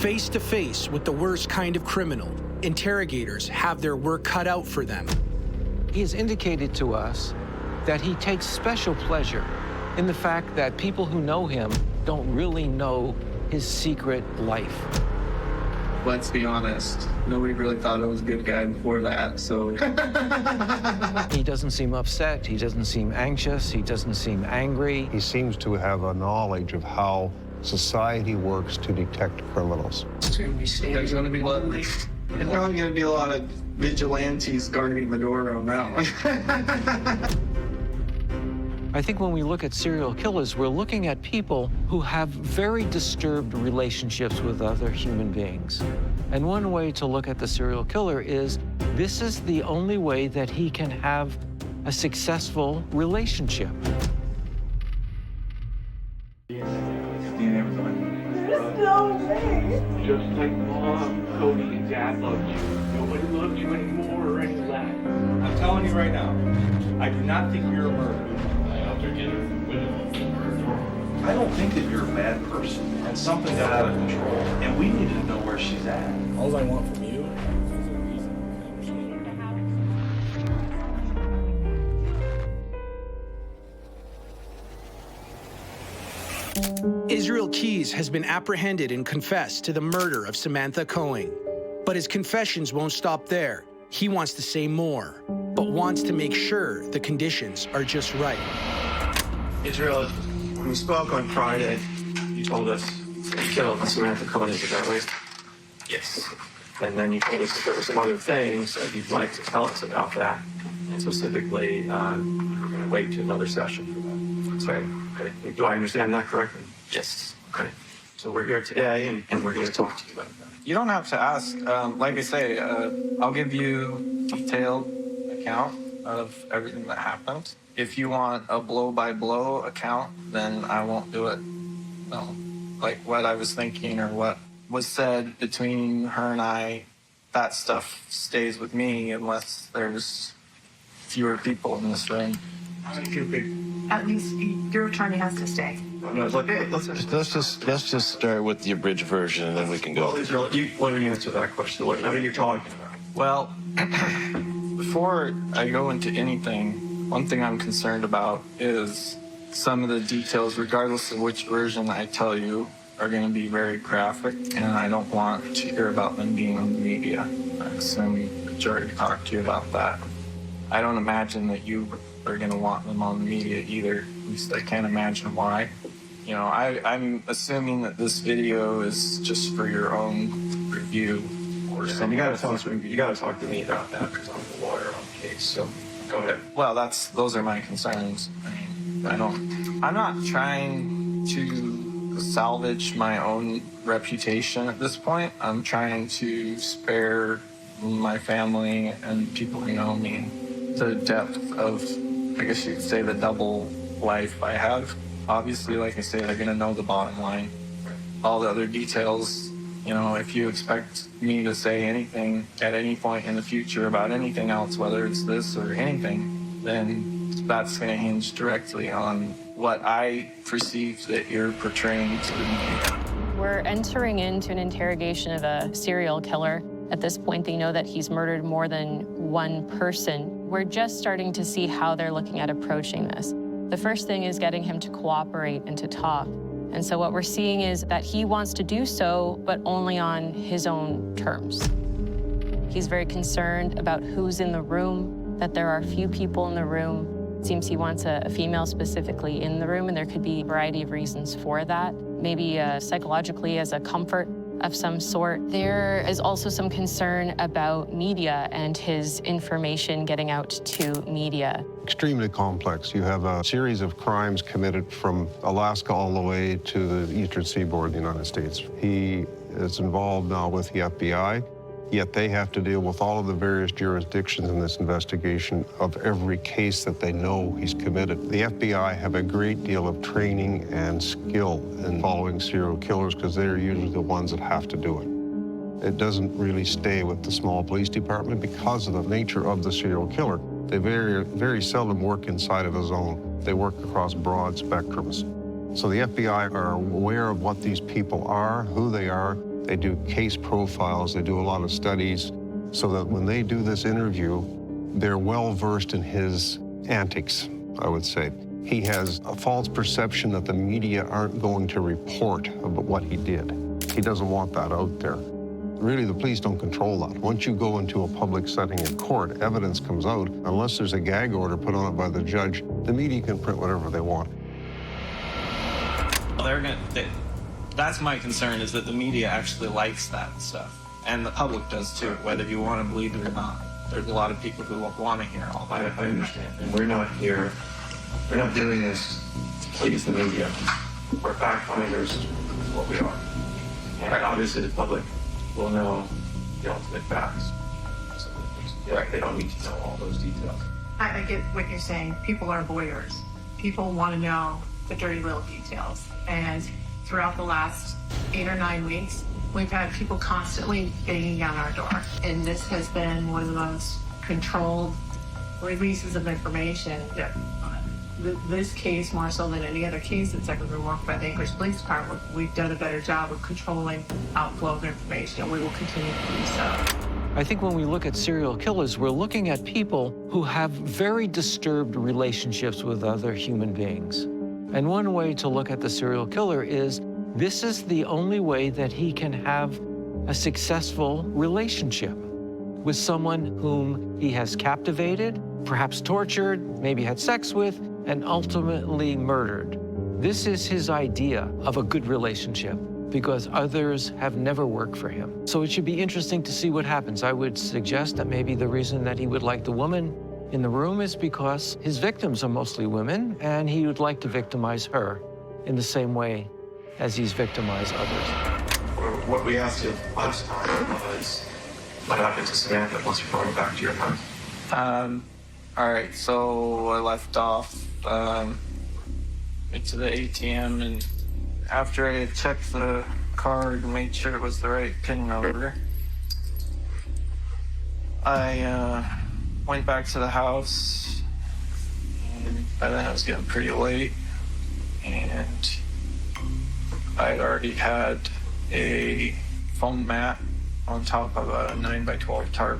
Face to face with the worst kind of criminal, interrogators have their work cut out for them. He has indicated to us that he takes special pleasure in the fact that people who know him don't really know his secret life. Let's be honest, nobody really thought I was a good guy before that, so. He doesn't seem upset, he doesn't seem anxious, he doesn't seem angry. He seems to have a knowledge of how society works to detect criminals. There's going to be lonely. There's probably going to be a lot of vigilantes guarding the door around. I think when we look at serial killers, we're looking at people who have very disturbed relationships with other human beings. And one way to look at the serial killer is this is the only way that he can have a successful relationship. There's no way. Just like Mom, Cody, and Dad loved you. Nobody loved you anymore or any less. I'm telling you right now, I do not think you're a murderer. I don't think that you're a bad person, and something got out of control, and we need to know where she's at. All I want from you Israel Keys has been apprehended and confessed to the murder of Samantha Koenig. But his confessions won't stop there. He wants to say more, but wants to make sure the conditions are just right. Israel, when we spoke on Friday, you told us that you killed Samantha Koenig, is that right? Yes. And then you told us that there were some other things that you'd like to tell us about that. And specifically, we're going to wait to another session for that. That's right. Okay. Do I understand that correctly? Yes. Okay. So we're here today, and we're going to talk to you about that. You don't have to ask. Like I say, I'll give you a detailed account of everything that happened. If you want a blow-by-blow account, then I won't do it. No. Like what I was thinking or what was said between her and I, that stuff stays with me unless there's fewer people in this room. At least your attorney has to stay. Let's just start with the abridged version, and then we can go. Well, Israel, you want to answer that question? What are you talking about? Well, before I go into anything, one thing I'm concerned about is some of the details, regardless of which version I tell you, are going to be very graphic, and I don't want to hear about them being in the media. I assume the jury talked to you about that. I don't imagine that you are going to want them on the media either. At least I can't imagine why. You know, I'm assuming that this video is just for your own review. And you got to talk to me about that because I'm the lawyer on the case. So go ahead. Well, those are my concerns. I mean, I'm not trying to salvage my own reputation at this point. I'm trying to spare my family and people who know me the depth of, I guess you could say, the double life I have. Obviously, like I say, they're going to know the bottom line. All the other details, you know, if you expect me to say anything at any point in the future about anything else, whether it's this or anything, then that's going to hinge directly on what I perceive that you're portraying to me. We're entering into an interrogation of a serial killer. At this point, they know that he's murdered more than one person. We're just starting to see how they're looking at approaching this. The first thing is getting him to cooperate and to talk. And so what we're seeing is that he wants to do so, but only on his own terms. He's very concerned about who's in the room, that there are few people in the room. It seems he wants a female specifically in the room, and there could be a variety of reasons for that. Maybe psychologically as a comfort of some sort. There is also some concern about media and his information getting out to media. Extremely complex. You have a series of crimes committed from Alaska all the way to the eastern seaboard of the United States. He is involved now with the FBI, yet they have to deal with all of the various jurisdictions in this investigation of every case that they know he's committed. The FBI have a great deal of training and skill in following serial killers because they're usually the ones that have to do it. It doesn't really stay with the small police department because of the nature of the serial killer. They very seldom work inside of a zone. They work across broad spectrums. So the FBI are aware of what these people are, who they are. They do case profiles. They do a lot of studies so that when they do this interview, they're well versed in his antics, I would say. He has a false perception that the media aren't going to report about what he did. He doesn't want that out there. Really, the police don't control that. Once you go into a public setting in court, evidence comes out. Unless there's a gag order put on it by the judge, the media can print whatever they want. That's my concern, is that the media actually likes that stuff. And the public does too, whether you want to believe it or not. There's a lot of people who want to hear all that. I understand. And we're not here, we're not doing this to please the media. We're fact finders, what we are. And obviously the public will know the ultimate facts. So they don't need to know all those details. I get what you're saying. People are voyeurs. People want to know the dirty little details. And throughout the last 8 or 9 weeks, we've had people constantly banging down our door. And this has been one of the most controlled releases of information. This case, more so than any other case that's ever been worked by the Anchorage Police Department, we've done a better job of controlling outflow of information, and we will continue to do so. I think when we look at serial killers, we're looking at people who have very disturbed relationships with other human beings. And one way to look at the serial killer is this is the only way that he can have a successful relationship with someone whom he has captivated, perhaps tortured, maybe had sex with, and ultimately murdered. This is his idea of a good relationship because others have never worked for him. So it should be interesting to see what happens. I would suggest that maybe the reason that he would like the woman in the room is because his victims are mostly women, and he would like to victimize her in the same way as he's victimized others. What we asked you last time was what happened to Samantha once you're going back to your house. All right, so I left off, went to the ATM, and after I had checked the card and made sure it was the right PIN number, I went back to the house, and by then it was getting pretty late, and I had already had a foam mat on top of a 9x12 tarp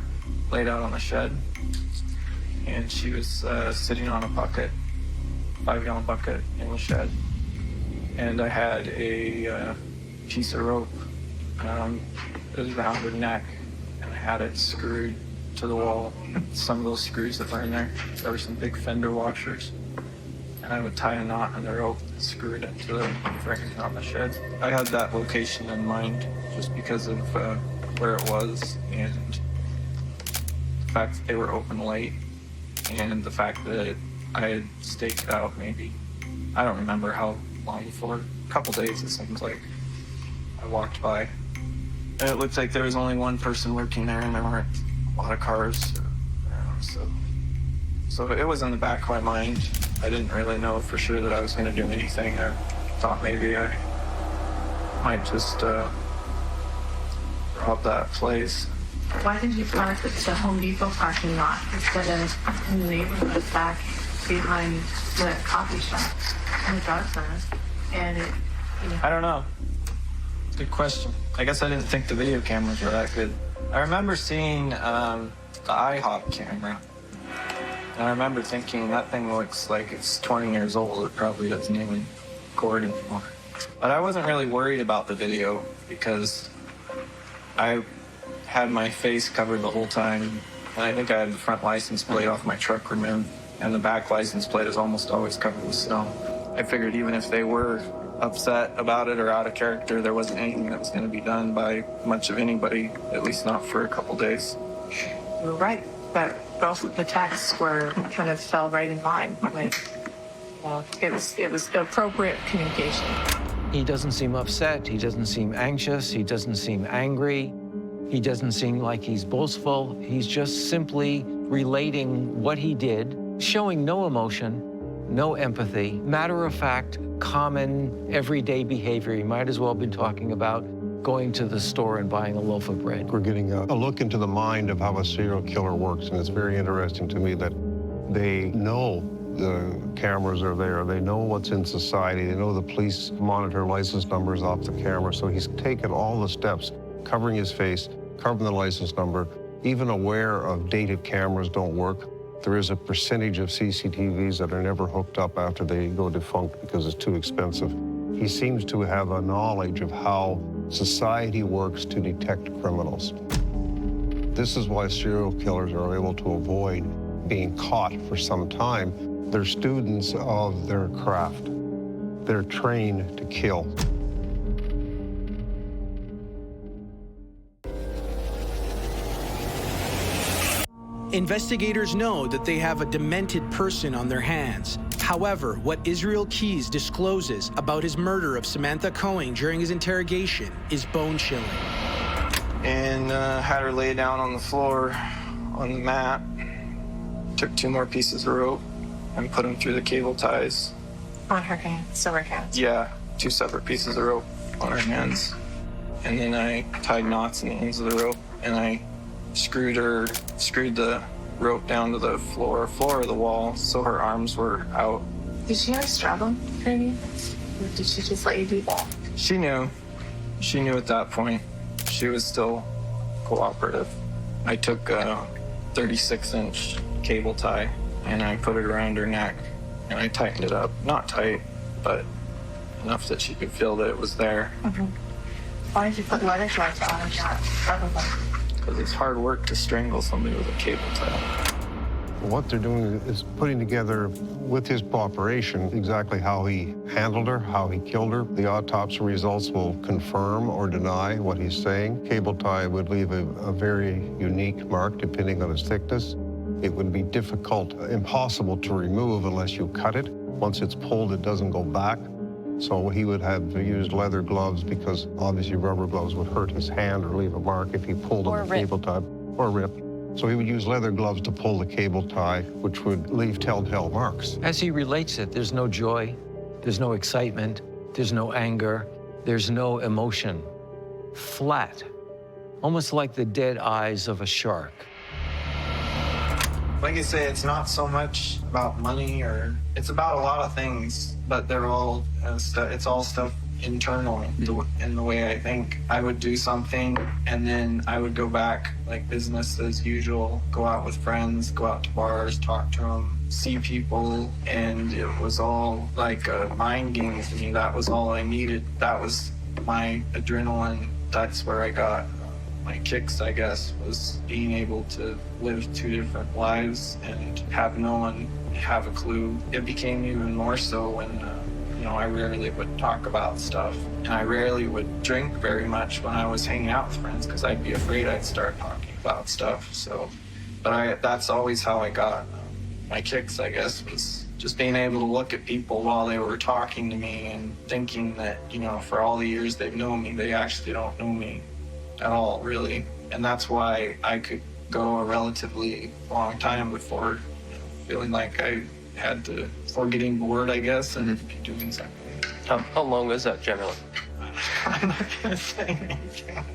laid out on the shed. And she was sitting on a bucket, 5-gallon bucket in the shed. And I had a piece of rope. It was around her neck, and I had it screwed to the wall. Some of those screws that were in there were some big fender washers. And I would tie a knot on the rope and screw it into the frame on the shed. I had that location in mind just because of where it was and the fact that they were open late. And the fact that I had staked out maybe, I don't remember how long before, a couple days it seems like. I walked by. And it looked like there was only one person working there, and there weren't a lot of cars. So it was in the back of my mind. I didn't really know for sure that I was going to do anything. I thought maybe I might just rob that place. Why did you park at the Home Depot parking lot instead of in the neighborhood back behind the coffee shop in the darkness? And it, I don't know. Good question. I guess I didn't think the video cameras were that good. I remember seeing the IHOP camera. And I remember thinking that thing looks like it's 20 years old. It probably doesn't even record anymore. But I wasn't really worried about the video because I had my face covered the whole time, and I think I had the front license plate off my truck removed, and the back license plate is almost always covered with snow. I figured even if they were upset about it or out of character, there wasn't anything that was going to be done by much of anybody, at least not for a couple days. you were right, but both of the texts were kind of fell right in line with, it was appropriate communication. He doesn't seem upset. He doesn't seem anxious. He doesn't seem angry. He doesn't seem like he's boastful. He's just simply relating what he did, showing no emotion, no empathy, matter-of-fact, common, everyday behavior. He might as well have been talking about going to the store and buying a loaf of bread. We're getting a look into the mind of how a serial killer works, and it's very interesting to me that they know the cameras are there. They know what's in society. They know the police monitor license numbers off the camera. So he's taken all the steps, covering his face, covering the license number, even aware of dated cameras don't work. There is a percentage of CCTVs that are never hooked up after they go defunct because it's too expensive. He seems to have a knowledge of how society works to detect criminals. This is why serial killers are able to avoid being caught for some time. They're students of their craft. They're trained to kill. Investigators know that they have a demented person on their hands. However, what Israel Keys discloses about his murder of Samantha Koenig during his interrogation is bone-chilling. And had her lay down on the floor on the mat. Took 2 more pieces of rope and put them through the cable ties. On her hands, so her hands. Yeah, 2 separate pieces of rope on her hands. And then I tied knots in the ends of the rope, and I screwed the rope down to the floor of the wall, so her arms were out. Did she ever struggle for you? Or did she just let you do that? She knew. She knew at that point. She was still cooperative. I took a 36-inch cable tie, and I put it around her neck, and I tightened it up. Not tight, but enough that she could feel that it was there. Mm-hmm. Why did you put leather gloves on her neck? Probably. Because it's hard work to strangle somebody with a cable tie. What they're doing is putting together, with his cooperation, exactly how he handled her, how he killed her. The autopsy results will confirm or deny what he's saying. Cable tie would leave a very unique mark depending on its thickness. It would be difficult, impossible to remove unless you cut it. Once it's pulled, it doesn't go back. So he would have used leather gloves because obviously rubber gloves would hurt his hand or leave a mark if he pulled on the cable tie or rip. So he would use leather gloves to pull the cable tie, which would leave telltale marks. As he relates it, there's no joy, there's no excitement, there's no anger, there's no emotion. Flat, almost like the dead eyes of a shark. Like I say, it's not so much about money, or it's about a lot of things, but they're all, it's all stuff internal in the way I think. I would do something and then I would go back like business as usual, go out with friends, go out to bars, talk to them, see people, and it was all like a mind game to me. That was all I needed. That was my adrenaline. That's where I got my kicks, I guess, was being able to live 2 different lives and have no one have a clue. It became even more so when I rarely would talk about stuff, and I rarely would drink very much when I was hanging out with friends because I'd be afraid I'd start talking about stuff. So, but that's always how I got my kicks, I guess, was just being able to look at people while they were talking to me and thinking that, for all the years they've known me, they actually don't know me at all, really. And that's why I could go a relatively long time before feeling like I had to, or getting bored, I guess, and doing something. How long was that generally? I'm not gonna say anything.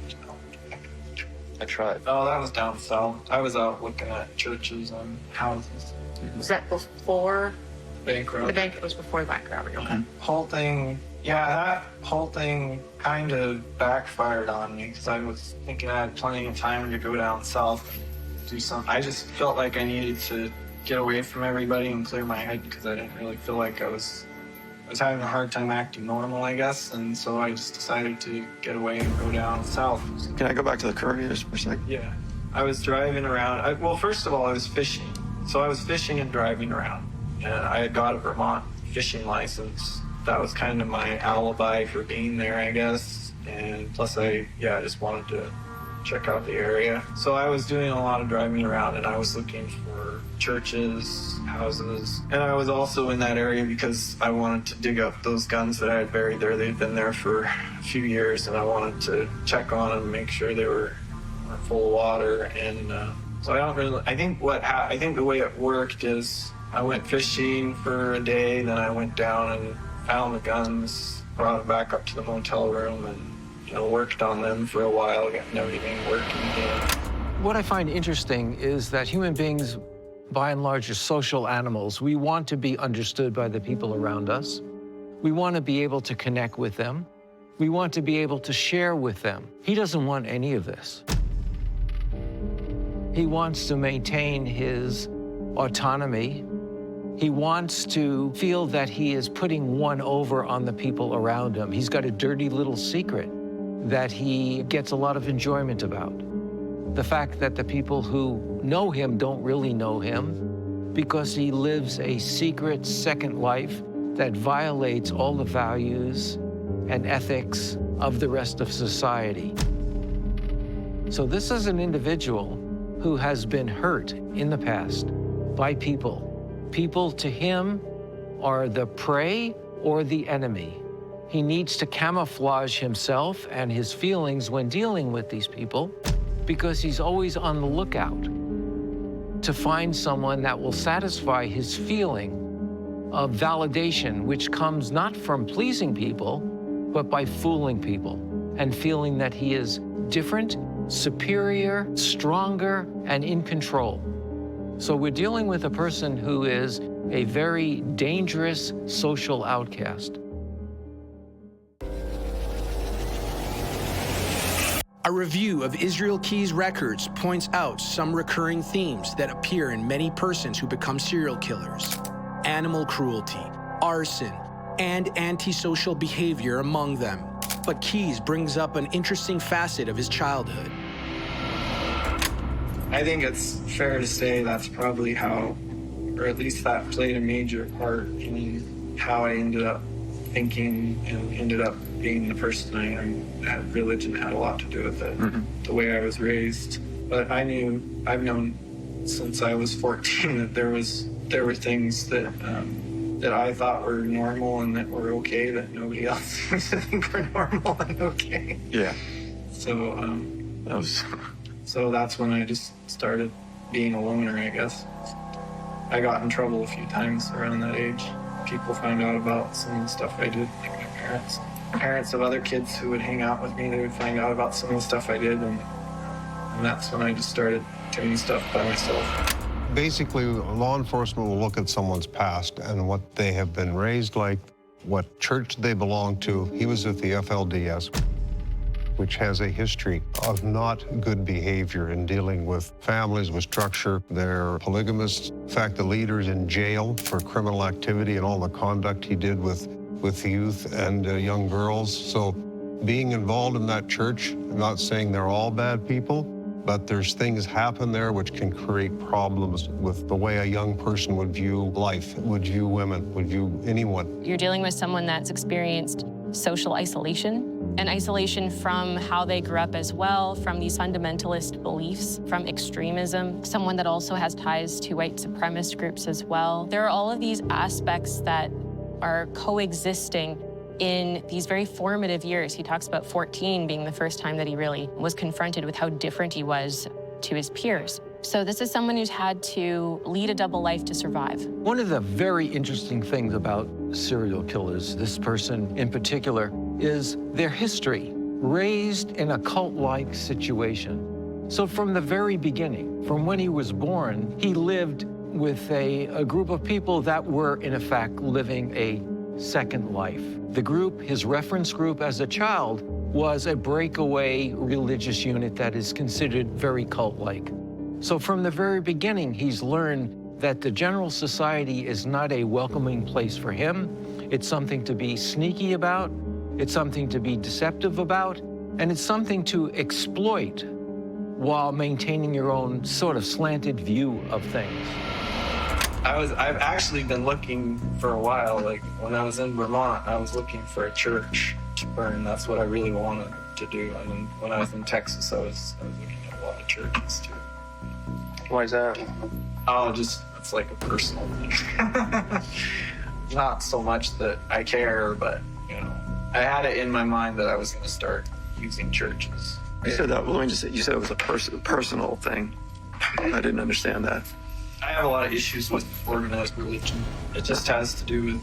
I tried. Oh, that was down south. I was out looking at churches and houses. Was that before? Bank robbery. The bank was before the bank robbery, okay. Whole thing, that whole thing kind of backfired on me because I was thinking I had plenty of time to go down south and do something. I just felt like I needed to get away from everybody and clear my head because I didn't really feel like I was having a hard time acting normal, I guess, and so I just decided to get away and go down south. Can I go back to the couriers for a second? Yeah. I was driving around. Well, first of all, I was fishing. So I was fishing and driving around, and I had got a Vermont fishing license. That was kind of my alibi for being there, I guess, and plus I just wanted to check out the area. So I was doing a lot of driving around, and I was looking for churches, houses, and I was also in that area because I wanted to dig up those guns that I had buried there. They'd been there for a few years, and I wanted to check on them, make sure they were full of water. And so I think the way it worked is I went fishing for a day, then I went down and found the guns, brought them back up to the motel room, and worked on them for a while, getting everything working again. What I find interesting is that human beings by and large, are social animals. We want to be understood by the people around us. We want to be able to connect with them. We want to be able to share with them. He doesn't want any of this. He wants to maintain his autonomy. He wants to feel that he is putting one over on the people around him. He's got a dirty little secret that he gets a lot of enjoyment about. The fact that the people who know him don't really know him because he lives a secret second life that violates all the values and ethics of the rest of society. So this is an individual who has been hurt in the past by people. People to him are the prey or the enemy. He needs to camouflage himself and his feelings when dealing with these people because he's always on the lookout to find someone that will satisfy his feeling of validation, which comes not from pleasing people, but by fooling people and feeling that he is different, superior, stronger, and in control. So we're dealing with a person who is a very dangerous social outcast. A review of Israel Keyes' records points out some recurring themes that appear in many persons who become serial killers: animal cruelty, arson, and antisocial behavior among them. But Keyes brings up an interesting facet of his childhood. I think it's fair to say that's probably how, or at least that played a major part in how I ended up thinking and ended up being the person I am. Religion had a lot to do with it, the way I was raised. But I've known since I was 14 that there were things that that I thought were normal and that were okay that nobody else seems to think were normal and okay. Yeah. So so that's when I just started being a loner, I guess. I got in trouble a few times around that age. People found out about some of the stuff I did, like my parents. Parents of other kids who would hang out with me, they would find out about some of the stuff I did, and that's when I just started doing stuff by myself. Basically, law enforcement will look at someone's past and what they have been raised like, what church they belong to. He was at the FLDS, which has a history of not good behavior in dealing with families, with structure. They're polygamists. In fact, the leader's in jail for criminal activity and all the conduct he did with youth and young girls. So being involved in that church, I'm not saying they're all bad people, but there's things happen there which can create problems with the way a young person would view life, would view women, would view anyone. You're dealing with someone that's experienced social isolation, and isolation from how they grew up as well, from these fundamentalist beliefs, from extremism, someone that also has ties to white supremacist groups as well. There are all of these aspects that are coexisting in these very formative years. He talks about 14 being the first time that he really was confronted with how different he was to his peers. So this is someone who's had to lead a double life to survive. One of the very interesting things about serial killers, this person in particular, is their history, raised in a cult-like situation. So from the very beginning, from when he was born, he lived with a group of people that were, in effect, living a second life. The group, his reference group as a child, was a breakaway religious unit that is considered very cult-like. So from the very beginning, he's learned that the general society is not a welcoming place for him. It's something to be sneaky about, it's something to be deceptive about, and it's something to exploit while maintaining your own sort of slanted view of things. I've actually been looking for a while. Like when I was in Vermont, I was looking for a church to burn. That's what I really wanted to do. And then when I was in Texas, I was looking at a lot of churches too. Why is that? Oh, just it's like a personal thing. Not so much that I care, but you know, I had it in my mind that I was going to start using churches. You said that. Well, let me just say, you said it was a personal thing. I didn't understand that. I have a lot of issues with organized religion. It just has to do with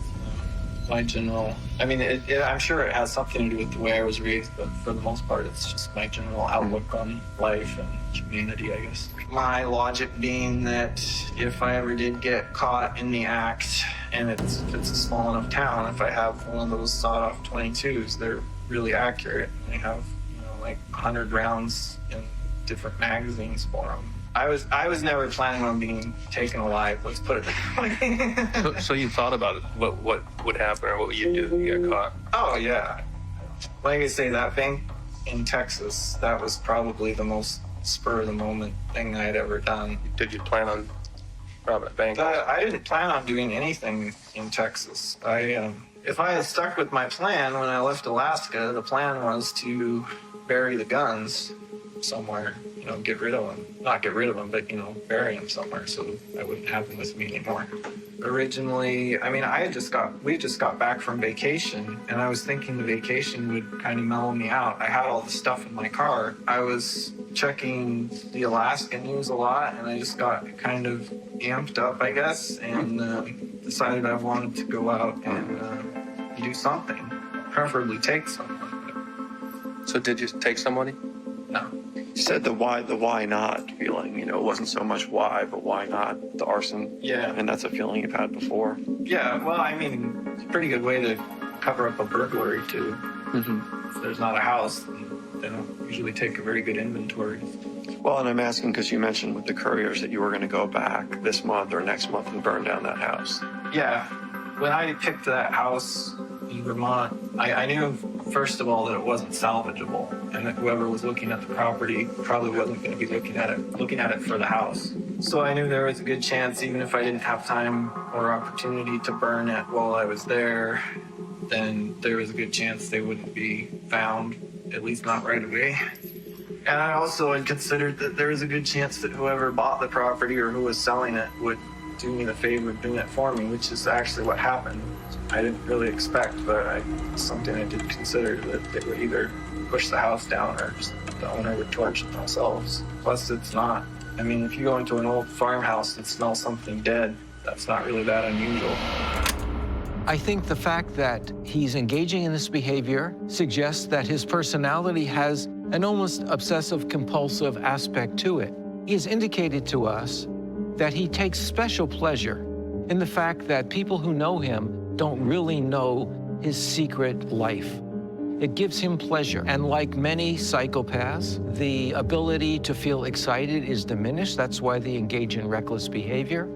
my general... I mean, I'm sure it has something to do with the way I was raised, but for the most part, it's just my general outlook on life and humanity, I guess. My logic being that if I ever did get caught in the act, and it's a small enough town, if I have one of those sawed-off 22s, they're really accurate. They have, like 100 rounds in different magazines for them. I was never planning on being taken alive. Let's put it that way. So you thought about it, what would happen or what would you do if you got caught? Oh yeah, like I say, that bank in Texas, that was probably the most spur of the moment thing I had ever done. Did you plan on robbing a bank? I didn't plan on doing anything in Texas. If I had stuck with my plan when I left Alaska, the plan was to bury the guns somewhere, get rid of them. Not get rid of them, but, bury them somewhere so that wouldn't happen with me anymore. Originally, we just got back from vacation, and I was thinking the vacation would kind of mellow me out. I had all the stuff in my car. I was checking the Alaska news a lot, and I just got kind of amped up, I guess, and decided I wanted to go out and do something, preferably take someone. So did you take somebody? No. You said the why not feeling, it wasn't so much why, but why not the arson? Yeah. And that's a feeling you've had before? Yeah, well, it's a pretty good way to cover up a burglary, too. Mm-hmm. If there's not a house, they don't usually take a very good inventory. Well, and I'm asking because you mentioned with the couriers that you were going to go back this month or next month and burn down that house. Yeah. When I picked that house in Vermont, I knew, first of all, that it wasn't salvageable, and that whoever was looking at the property probably wasn't going to be looking at it for the house. So I knew there was a good chance, even if I didn't have time or opportunity to burn it while I was there, then there was a good chance they wouldn't be found, at least not right away. And I also had considered that there was a good chance that whoever bought the property or who was selling it would do me the favor of doing it for me, which is actually what happened. I didn't really expect, but something I did consider, that they would either push the house down or just the owner would torch it themselves. Plus, it's not. If you go into an old farmhouse and smell something dead, that's not really that unusual. I think the fact that he's engaging in this behavior suggests that his personality has an almost obsessive-compulsive aspect to it. He has indicated to us that he takes special pleasure in the fact that people who know him don't really know his secret life. It gives him pleasure. And like many psychopaths, the ability to feel excited is diminished. That's why they engage in reckless behavior.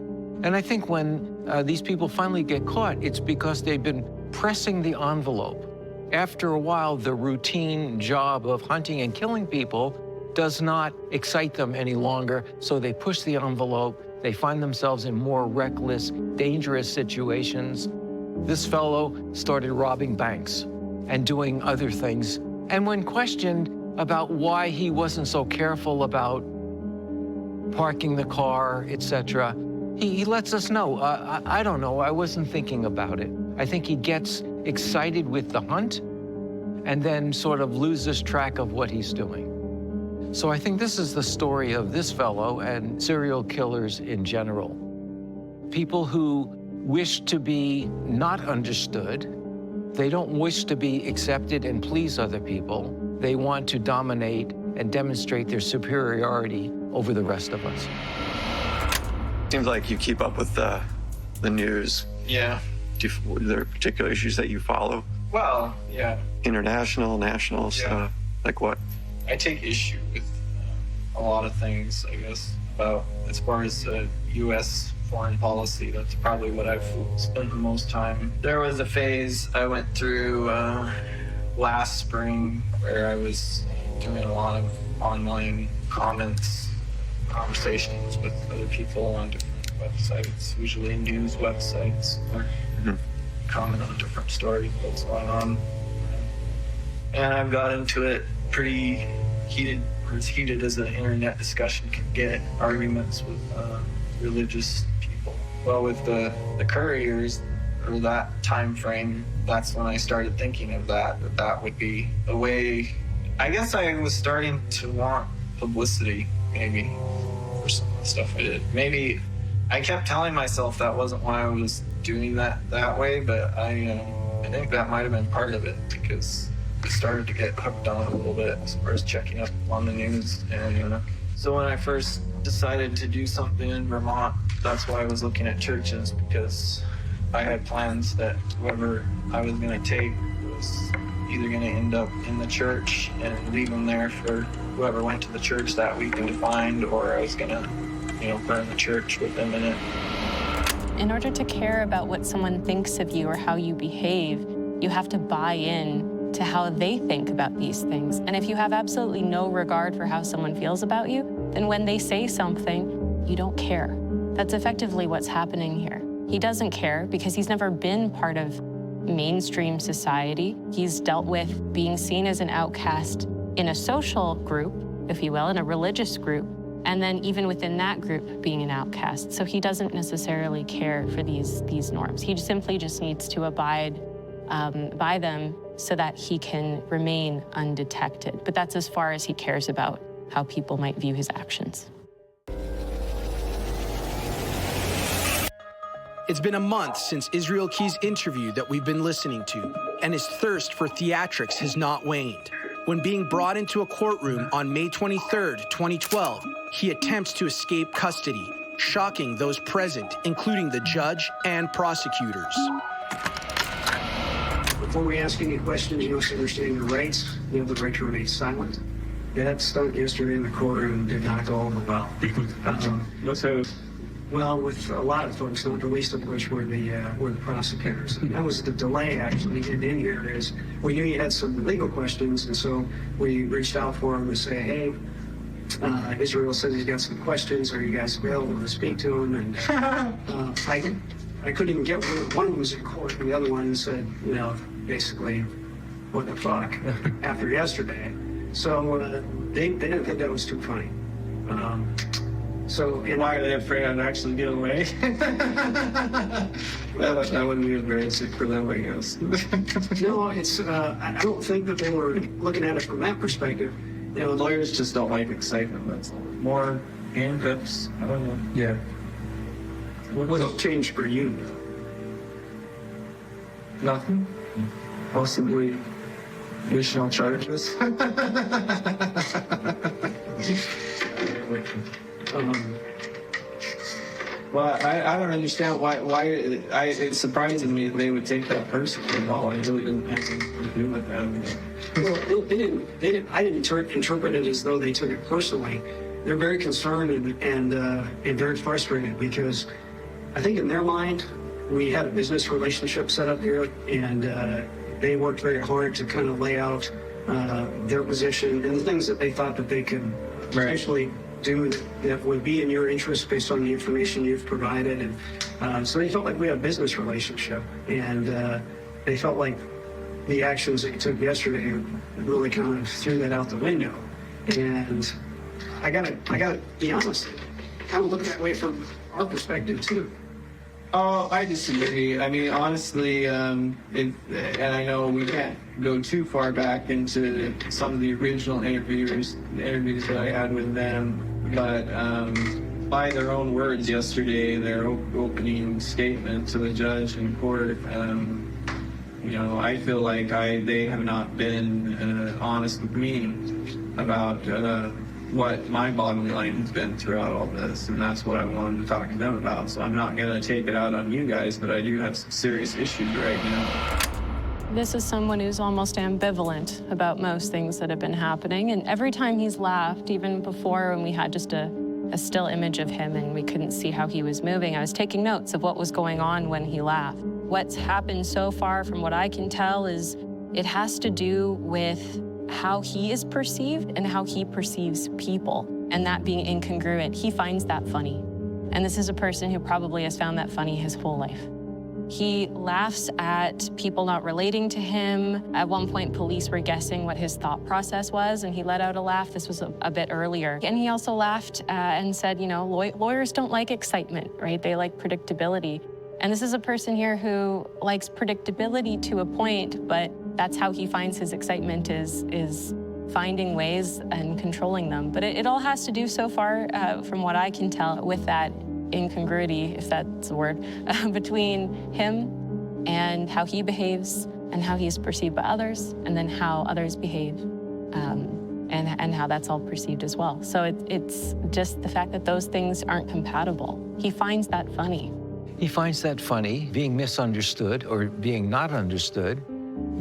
And I think when these people finally get caught, it's because they've been pressing the envelope. After a while, the routine job of hunting and killing people does not excite them any longer, so they push the envelope. They find themselves in more reckless, dangerous situations. This fellow started robbing banks and doing other things. And when questioned about why he wasn't so careful about parking the car, etc., he lets us know, I don't know, I wasn't thinking about it. I think he gets excited with the hunt and then sort of loses track of what he's doing. So I think this is the story of this fellow and serial killers in general. People who wish to be not understood. They don't wish to be accepted and please other people. They want to dominate and demonstrate their superiority over the rest of us. Seems like you keep up with the news. Yeah. Are there particular issues that you follow? Well, yeah. International, national stuff? Like what? I take issue with a lot of things, I guess, about as far as U.S. foreign policy. That's probably what I've spent the most time. There was a phase I went through last spring where I was doing a lot of online conversations with other people on different websites, usually news websites, or comment on different stories, what's going on. And I've got into it pretty heated, or as heated as an internet discussion can get, arguments with religious people. Well, with the couriers, or that time frame, that's when I started thinking of that would be a way. I guess I was starting to want publicity, maybe, for some of the stuff I did. Maybe I kept telling myself that wasn't why I was doing that way, but I think that might have been part of it, because I started to get hooked on it a little bit as far as checking up on the news. And so when I first decided to do something in Vermont. That's why I was looking at churches, because I had plans that whoever I was going to take was either going to end up in the church and leave them there for whoever went to the church that weekend to find, or I was going to, burn the church with them in it. In order to care about what someone thinks of you or how you behave, you have to buy in to how they think about these things. And if you have absolutely no regard for how someone feels about you, then when they say something, you don't care. That's effectively what's happening here. He doesn't care because he's never been part of mainstream society. He's dealt with being seen as an outcast in a social group, if you will, in a religious group, and then even within that group being an outcast. So he doesn't necessarily care for these norms. He simply just needs to abide by them so that he can remain undetected. But that's as far as he cares about how people might view his actions. It's been a month since Israel Key's interview that we've been listening to, and his thirst for theatrics has not waned. When being brought into a courtroom on May 23rd, 2012, he attempts to escape custody, shocking those present, including the judge and prosecutors. Before we ask any questions, you must understand your rights. You have the right to remain silent. That stunt yesterday in the courtroom did not go over well. Well, with a lot of folks, not the least of which were the prosecutors. And that was the delay actually getting in here. Is we knew you had some legal questions, and so we reached out for him to say, hey, Israel says he's got some questions. Are you guys available to speak to him? And I couldn't even get one of them was in court, and the other one said, basically, what the fuck after yesterday. So they didn't think that was too funny. Why are they afraid I'd actually get away? That wouldn't be embarrassing for them, I guess. No, I don't think that they were looking at it from that perspective. Lawyers just don't like excitement. That's more handcuffs. I don't know. Yeah. What's changed for you? Nothing. Possibly additional charges. Well, I don't understand why it surprises me that they would take that person involved. I really didn't have anything to do with that. Well, I didn't interpret it as though they took it personally. They're very concerned and very frustrated because I think in their mind, we had a business relationship set up here, and they worked very hard to kind of lay out their position and the things that they thought that they could actually do that would be in your interest based on the information you've provided. And so they felt like we had a business relationship, and they felt like the actions that you took yesterday really kind of threw that out the window. And I gotta be honest, kind of look that way from our perspective too. Oh, I disagree. I mean, honestly, and I know we can't go too far back into some of the original interviews that I had with them, but by their own words yesterday, their opening statement to the judge in court, I feel like they have not been honest with me about what my bottom line has been throughout all this, and that's what I wanted to talk to them about. So I'm not going to take it out on you guys, but I do have some serious issues right now. This is someone who's almost ambivalent about most things that have been happening, and every time he's laughed, even before when we had just a still image of him and we couldn't see how he was moving, I was taking notes of what was going on when he laughed. What's happened so far, from what I can tell, is it has to do with how he is perceived and how he perceives people, and that being incongruent. He finds that funny. And this is a person who probably has found that funny his whole life. He laughs at people not relating to him. At one point, police were guessing what his thought process was, and he let out a laugh. This was a bit earlier. And he also laughed and said, lawyers don't like excitement, right? They like predictability. And this is a person here who likes predictability to a point, but that's how he finds his excitement, is finding ways and controlling them. But it all has to do so far, from what I can tell, with that incongruity, if that's a word, between him and how he behaves and how he's perceived by others, and then how others behave. and how that's all perceived as well. So it's just the fact that those things aren't compatible. He finds that funny. He finds that funny, being misunderstood or being not understood.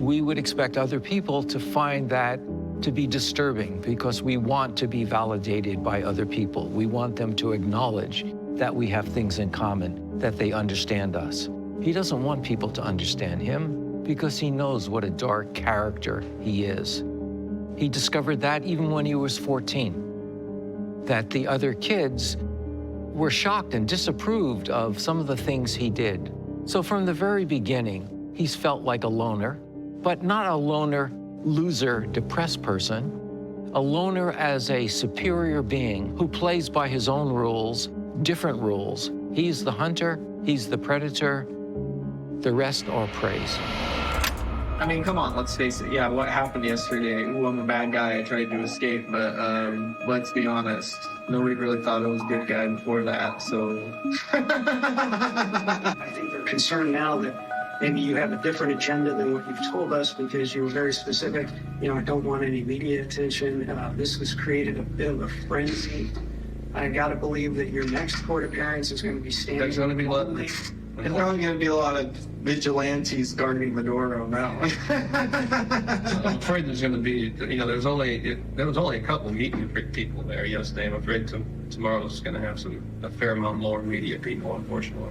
We would expect other people to find that to be disturbing because we want to be validated by other people. We want them to acknowledge that we have things in common, that they understand us. He doesn't want people to understand him because he knows what a dark character he is. He discovered that even when he was 14, that the other kids were shocked and disapproved of some of the things he did. So from the very beginning, he's felt like a loner, but not a loner, loser, depressed person, a loner as a superior being who plays by his own rules, different rules. He's the hunter, he's the predator, the rest are praise. I mean, come on, let's face it. Yeah, what happened yesterday? Ooh, I'm a bad guy. I tried to escape, but let's be honest. Nobody really thought I was a good guy before that, so. I think they're concerned now that maybe you have a different agenda than what you've told us because you were very specific. You know, I don't want any media attention. This has created a bit of a frenzy. I gotta believe that your next court appearance is going to be standing. There's going to be there's probably going to be a lot of vigilantes guarding the door on that one. I'm afraid there's going to be, you know, there was only a couple media people there yesterday. I'm afraid tomorrow's going to have a fair amount more media people, unfortunately.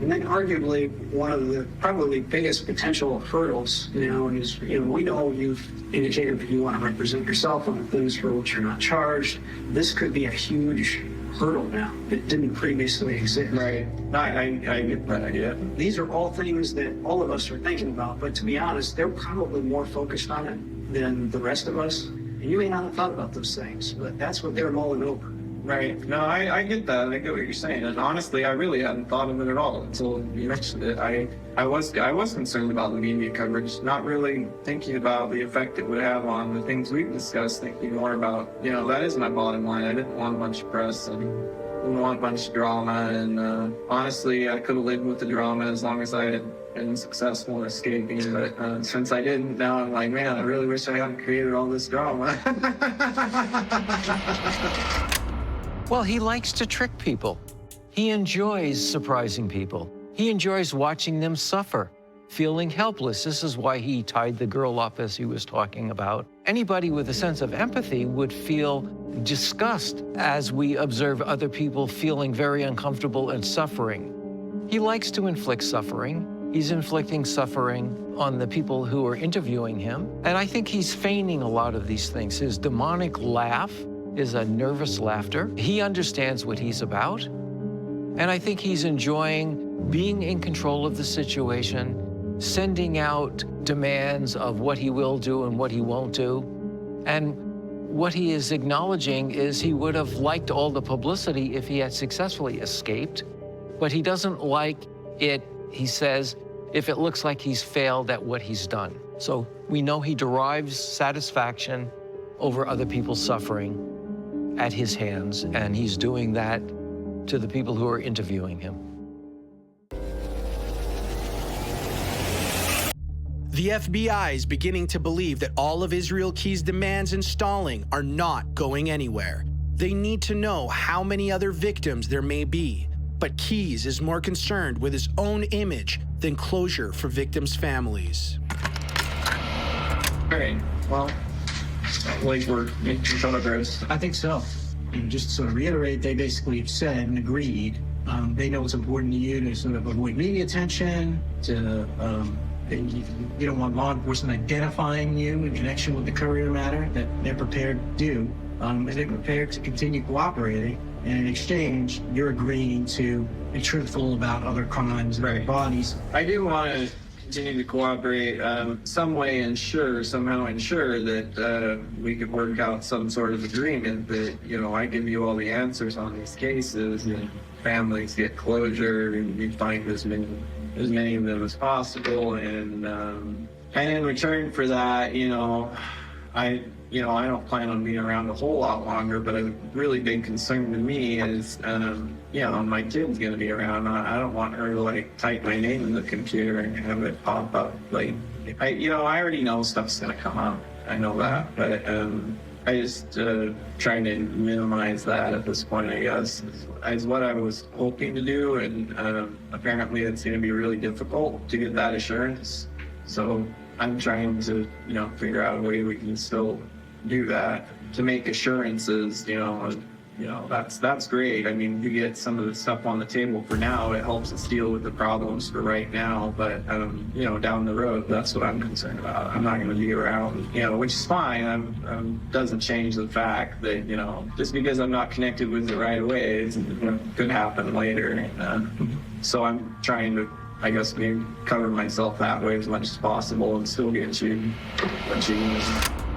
And then arguably one of the probably biggest potential hurdles, you know, is, you know, we know you've indicated that you want to represent yourself on the things for which you're not charged. This could be a huge hurdle now that didn't previously exist. Right. I get that idea. These are all things that all of us are thinking about, but to be honest, they're probably more focused on it than the rest of us. And you may not have thought about those things, but that's what they're mulling over. Right. No, I get that. I get what you're saying. And honestly, I really hadn't thought of it at all until you mentioned it. I was concerned about the media coverage, not really thinking about the effect it would have on the things we've discussed, thinking more about, you know, that is my bottom line. I didn't want a bunch of press and didn't want a bunch of drama. And honestly, I could have lived with the drama as long as I had been successful in escaping. But since I didn't, now I'm like, man, I really wish I hadn't created all this drama. Well, he likes to trick people. He enjoys surprising people. He enjoys watching them suffer, feeling helpless. This is why he tied the girl up, as he was talking about. Anybody with a sense of empathy would feel disgust as we observe other people feeling very uncomfortable and suffering. He likes to inflict suffering. He's inflicting suffering on the people who are interviewing him. And I think he's feigning a lot of these things. His demonic laugh is a nervous laughter. He understands what he's about. And I think he's enjoying being in control of the situation, sending out demands of what he will do and what he won't do. And what he is acknowledging is he would have liked all the publicity if he had successfully escaped, but he doesn't like it, he says, if it looks like he's failed at what he's done. So we know he derives satisfaction over other people's suffering at his hands, and he's doing that to the people who are interviewing him. The FBI is beginning to believe that all of Israel Key's demands and stalling are not going anywhere. They need to know how many other victims there may be, but Keys is more concerned with his own image than closure for victims' families. All right, well, like we're making progress. I think so. And just to sort of reiterate, they basically said and agreed. They know it's important to you to sort of avoid media attention, to you don't want law enforcement identifying you in connection with the courier matter, that they're prepared to do. And they're prepared to continue cooperating. And in exchange, you're agreeing to be truthful about other crimes and other bodies. I do want to continue to cooperate, somehow ensure that we could work out some sort of agreement that, you know, I give you all the answers on these cases and families get closure and you find as many of them as possible. And in return for that, I don't plan on being around a whole lot longer, but a really big concern to me is, my kid's going to be around. I don't want her to, type my name in the computer and have it pop up. I already know stuff's going to come out. I know that. But I just trying to minimize that at this point, I guess, is what I was hoping to do, and apparently it's going to be really difficult to get that assurance. So I'm trying to, figure out a way we can still do that. To make assurances, that's great. I mean, you get some of the stuff on the table for now. It helps us deal with the problems for right now. But, down the road, that's what I'm concerned about. I'm not going to be around, which is fine. Doesn't change the fact that, just because I'm not connected with it right away, it could happen later. So I'm trying to, I guess, maybe cover myself that way as much as possible and still get you what you need.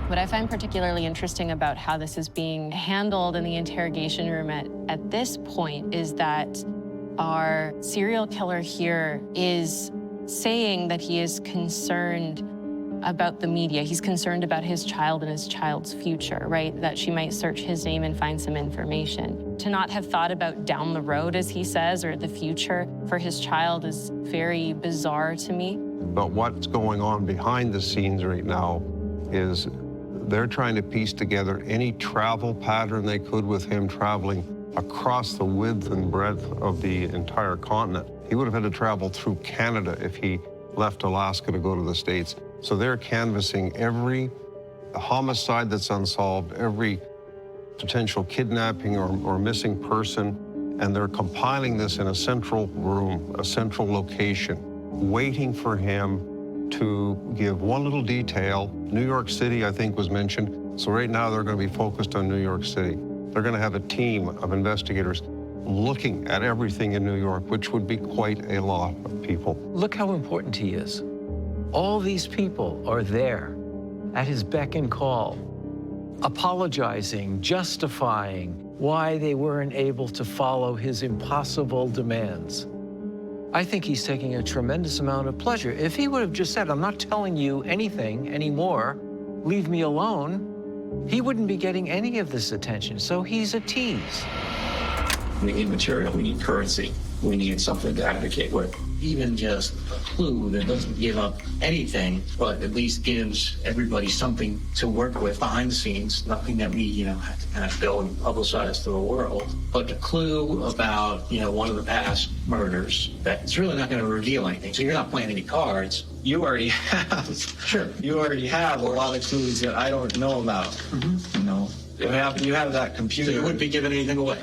What I find particularly interesting about how this is being handled in the interrogation room at this point is that our serial killer here is saying that he is concerned about the media. He's concerned about his child and his child's future, right? That she might search his name and find some information. To not have thought about down the road, as he says, or the future for his child is very bizarre to me. But what's going on behind the scenes right now is they're trying to piece together any travel pattern they could with him traveling across the width and breadth of the entire continent. He would have had to travel through Canada if he left Alaska to go to the States. So they're canvassing every homicide that's unsolved, every potential kidnapping or missing person, and they're compiling this in a central room, a central location, waiting for him to give one little detail. New York City, I think, was mentioned. So right now they're going to be focused on New York City. They're going to have a team of investigators looking at everything in New York, which would be quite a lot of people. Look how important he is. All these people are there at his beck and call, apologizing, justifying why they weren't able to follow his impossible demands. I think he's taking a tremendous amount of pleasure. If he would have just said, I'm not telling you anything anymore, leave me alone, he wouldn't be getting any of this attention. So he's a tease. We need material, we need currency, we need something to advocate with. Even just a clue that doesn't give up anything, but at least gives everybody something to work with behind the scenes, nothing that we, have to kind of go and publicize to the world. But the clue about, one of the past murders, that's really not going to reveal anything. So you're not playing any cards. You already have, sure, you already have a lot of clues that I don't know about. Mm-hmm. You have that computer. So you wouldn't be giving anything away.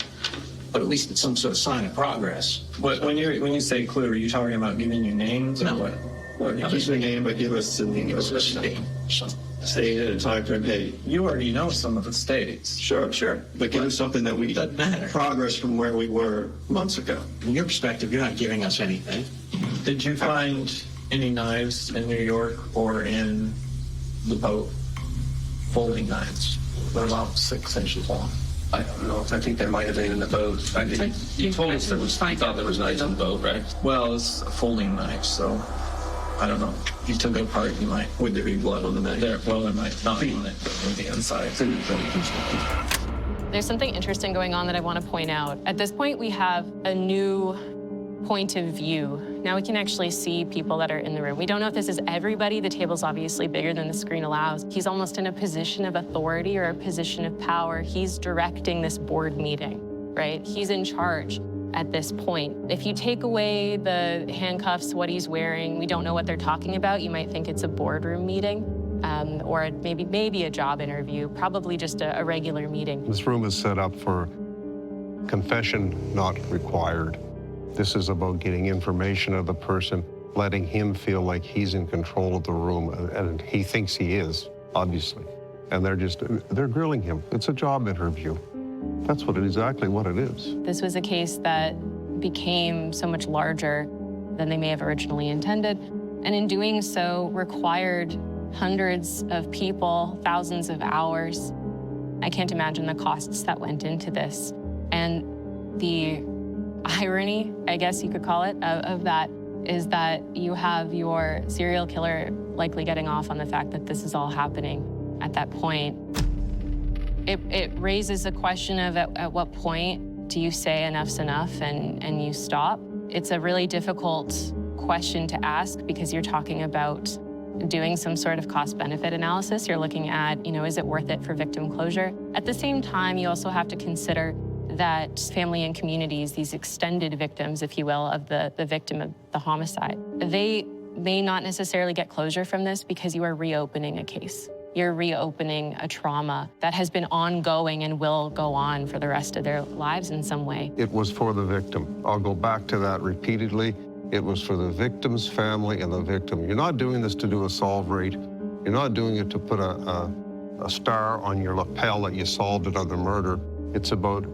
But at least it's some sort of sign of progress. But when you say clue, are you talking about giving you names? No. Or what? Well, give us the name, but give us the name. Give us a name. State at a time frame. Hey, you already know some of the states. Sure. But give us something that we doesn't matter. Progress from where we were months ago. From your perspective, you're not giving us anything. Did you find any knives in New York or in the boat? Folding knives. They're about 6 inches long. I don't know. I think there might have been in the boat. You told us you thought there was knives on the boat, right? Well, it's a folding knife, so I don't know. If you took it apart, you might. Would there be blood on the knife? There might not be on it, but on the inside. There's something interesting going on that I want to point out. At this point, we have a new point of view. Now we can actually see people that are in the room. We don't know if this is everybody. The table's obviously bigger than the screen allows. He's almost in a position of authority or a position of power. He's directing this board meeting, right? He's in charge at this point. If you take away the handcuffs, what he's wearing, we don't know what they're talking about. You might think it's a boardroom meeting or maybe a job interview, probably just a regular meeting. This room is set up for confession not required. This is about getting information of the person, letting him feel like he's in control of the room, and he thinks he is, obviously. And they're grilling him. It's a job interview. That's exactly what it is. This was a case that became so much larger than they may have originally intended, and in doing so required hundreds of people, thousands of hours. I can't imagine the costs that went into this. And the irony, I guess you could call it, of that is that you have your serial killer likely getting off on the fact that this is all happening at that point. It raises a question of at what point do you say enough's enough and you stop? It's a really difficult question to ask because you're talking about doing some sort of cost-benefit analysis. You're looking at, is it worth it for victim closure? At the same time, you also have to consider that family and communities, these extended victims, if you will, of the victim of the homicide, they may not necessarily get closure from this because you are reopening a case. You're reopening a trauma that has been ongoing and will go on for the rest of their lives in some way. It was for the victim. I'll go back to that repeatedly. It was for the victim's family and the victim. You're not doing this to do a solve rate. You're not doing it to put a star on your lapel that you solved another murder. It's about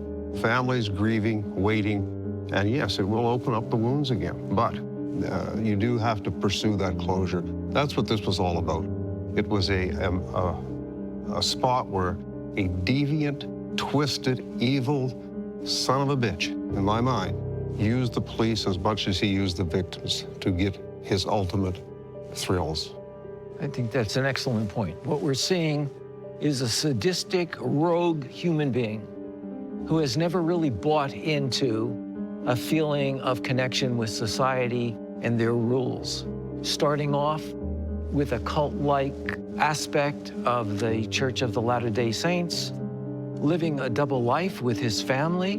families grieving, waiting, and yes, it will open up the wounds again. But you do have to pursue that closure. That's what this was all about. It was a spot where a deviant, twisted, evil son of a bitch, in my mind, used the police as much as he used the victims to get his ultimate thrills. I think that's an excellent point. What we're seeing is a sadistic, rogue human being who has never really bought into a feeling of connection with society and their rules. Starting off with a cult-like aspect of the Church of the Latter-day Saints, living a double life with his family,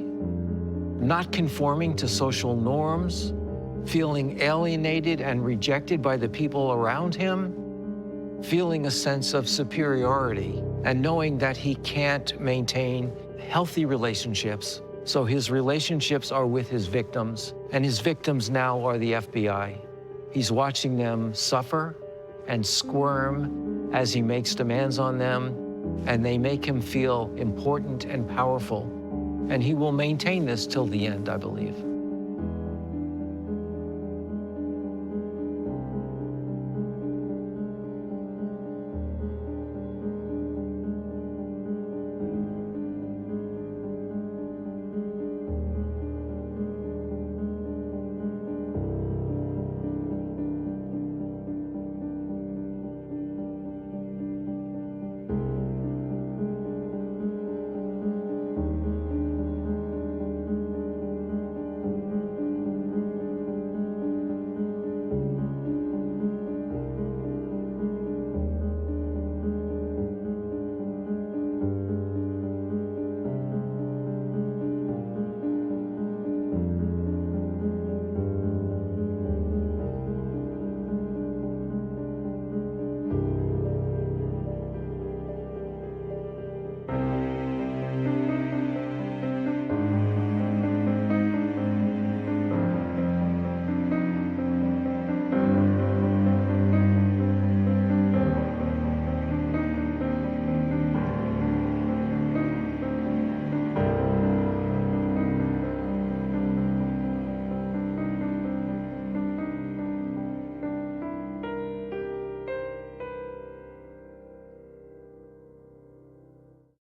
not conforming to social norms, feeling alienated and rejected by the people around him, feeling a sense of superiority, and knowing that he can't maintain healthy relationships. So his relationships are with his victims, and his victims now are the FBI. He's watching them suffer and squirm as he makes demands on them, and they make him feel important and powerful. And he will maintain this till the end, I believe.